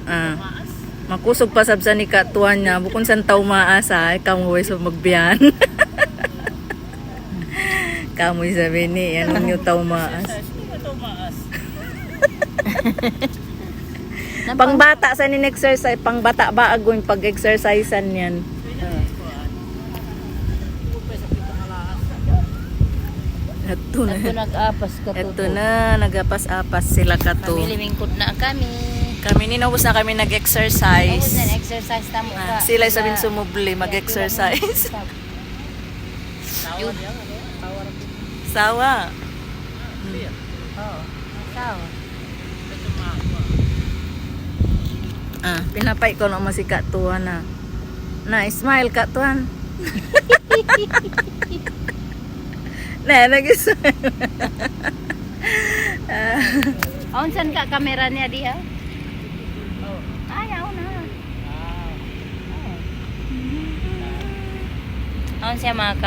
maas. Makusog pa sab sa ni katuan niya. Bukon san taw maasa, kamoy so magbiyan. Kamoy sabi ni, anong yung taw maas. Pangbata sa nin-exercise, pangbata ba agoy pag-exercisean yan. Ito nag-apas ka to. Ito na, nagapas-apas sila kato. Kami limingkod na kami. Kami ninawos na kami nag-exercise. Tapos na exercise tamo ka. Sila sabihin sumubli, mag-exercise. Sawa. Oo. Sawa. Pinapay ko na masika tuwan na. Smile ka tuwan. Nag-smile. Saan ka kamera niya diha? Ayaw na. Siya mga